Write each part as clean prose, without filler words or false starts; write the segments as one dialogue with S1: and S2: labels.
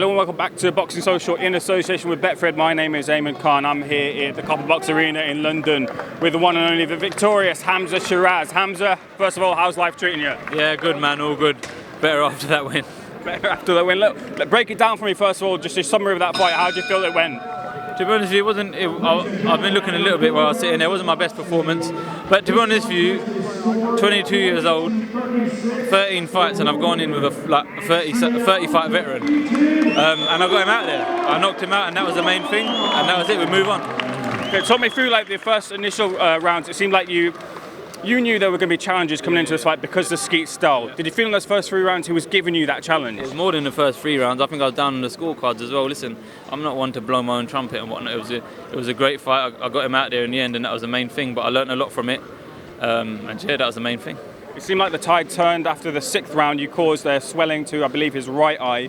S1: Hello and welcome back to Boxing Social in association with Betfred. My name is Ayman Khan. I'm here at the Copper Box Arena in London with the one and only, the victorious Hamzah Sheeraz. Hamzah, first of all, how's life treating you?
S2: Yeah, good man, all good. Better after that win.
S1: Better after that win. Look, break it down for me first of all, just a summary of that fight. How did you feel it went?
S2: To be honest with you, I've been looking a little bit while I was sitting there. It wasn't my best performance. But to be honest with you, 22 years old, 13 fights, and I've gone in with a 30 fight veteran. And I got him out there. I knocked him out, and that was the main thing. And that was it, we move on.
S1: Okay, talk me through like the first initial rounds. It seemed like you knew there were going to be challenges coming into this fight because of Skeete's style. Did you feel in those first 3 rounds he was giving you that challenge?
S2: It was more than the first 3 rounds. I think I was down on the scorecards as well. Listen, I'm not one to blow my own trumpet and whatnot. It was a great fight. I got him out there in the end, and that was the main thing. But I learned a lot from it, and yeah, that was the main thing.
S1: It seemed like the tide turned after the 6th round. You caused swelling to, I believe, his right eye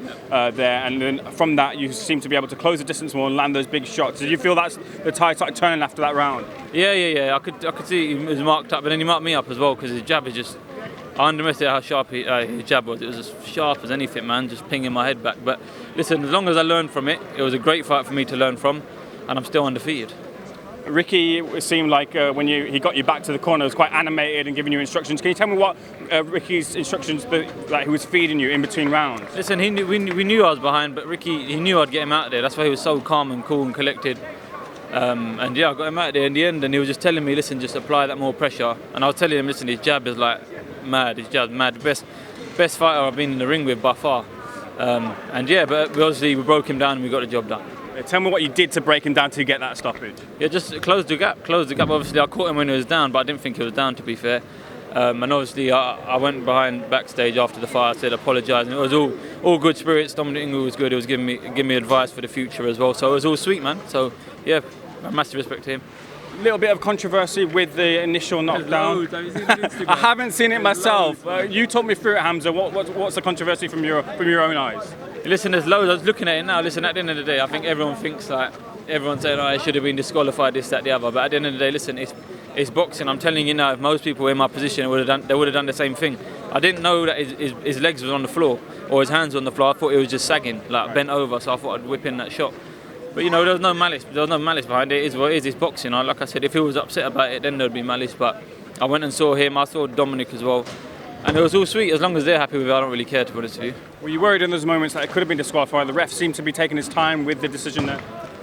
S1: there, and then from that you seemed to be able to close the distance more and land those big shots. Did you feel that the tide started turning after that round?
S2: Yeah. I could see he was marked up, but then he marked me up as well because his jab is just. I underestimated how sharp his jab was. It was as sharp as anything, man, just pinging my head back. But listen, as long as I learned from it, it was a great fight for me to learn from, and I'm still undefeated.
S1: Ricky, it seemed like when he got you back to the corner, was quite animated and giving you instructions. Can you tell me what Ricky's instructions that he was feeding you in between rounds?
S2: Listen, we knew I was behind, but Ricky, he knew I'd get him out there. That's why he was so calm and cool and collected. And yeah, I got him out there in the end, and he was just telling me, listen, just apply that more pressure. And I was telling him, listen, his jab is like mad. His jab's mad. The best fighter I've been in the ring with by far. And yeah, but obviously we broke him down and we got the job done.
S1: Tell me what you did to break him down to get that stoppage.
S2: Yeah, just close the gap. Obviously, I caught him when he was down, but I didn't think he was down, to be fair. And obviously, I went behind backstage after the fight. I said, apologising. It was all good spirits. Dominic Ingle was good. He was giving me advice for the future as well. So it was all sweet, man. So yeah, massive respect to him.
S1: A little bit of controversy with the initial knockdown. I haven't seen it myself. You talk me through it, Hamzah. What's the controversy from your own eyes?
S2: Listen, there's loads. I was looking at it now. Listen, at the end of the day, I think everyone thinks like everyone's saying, "Oh, I should have been disqualified, this, that, the other." But at the end of the day, listen, it's boxing. I'm telling you now, if most people were in my position, they would have done the same thing. I didn't know that his legs was on the floor or his hands were on the floor. I thought it was just sagging, like bent over. So I thought I'd whip in that shot. But you know, there was no malice. There was no malice behind it. It is what it is. It's boxing. Like I said, if he was upset about it, then there'd be malice. But I went and saw him. I saw Dominic as well. And it was all sweet. As long as they're happy with it, I don't really care, to be honest with you.
S1: Were you worried in those moments that it could have been disqualified? The ref seemed to be taking his time with the decision there.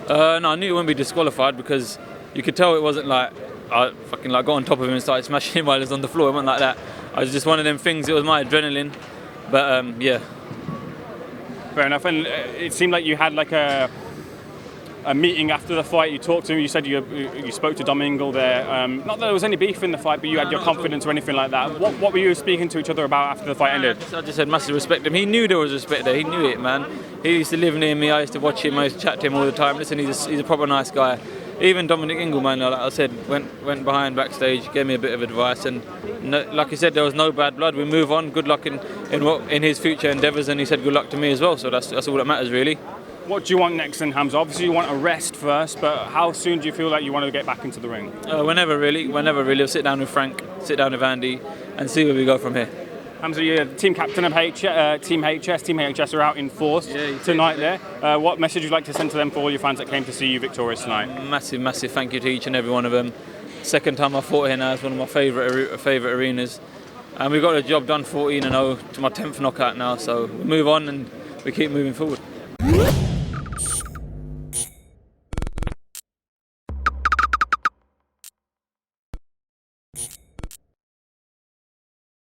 S2: No, I knew it wouldn't be disqualified because you could tell it wasn't like I fucking got on top of him and started smashing him while he was on the floor. It wasn't like that. I was just one of them things. It was my adrenaline. But yeah.
S1: Fair enough. And it seemed like you had like a meeting after the fight. You talked to him. You said you spoke to Dom Ingle there. Not that there was any beef in the fight, but you had your confidence or anything like that. What were you speaking to each other about after the fight ended?
S2: I just had massive respect him. He knew there was respect there. He knew it, man. He used to live near me. I used to watch him. I used to chat to him all the time. Listen, he's a proper nice guy. Even Dominic Ingle, man, like I said, went behind backstage, gave me a bit of advice, and no, like he said, there was no bad blood. We move on. Good luck in his future endeavours, and he said good luck to me as well. So that's all that matters, really.
S1: What do you want next then, Hamzah? Obviously you want a rest first, but how soon do you feel like you want to get back into the ring?
S2: Whenever really. I'll sit down with Frank, sit down with Andy, and see where we go from here.
S1: Hamzah, you're the team captain of Team HS. Team HS are out in force tonight there. What message would you like to send to them for all your fans that came to see you victorious tonight?
S2: Massive thank you to each and every one of them. Second time I fought here now. It's one of my favourite arenas. And we got the job done 14-0 to my 10th knockout now. So we move on and we keep moving forward.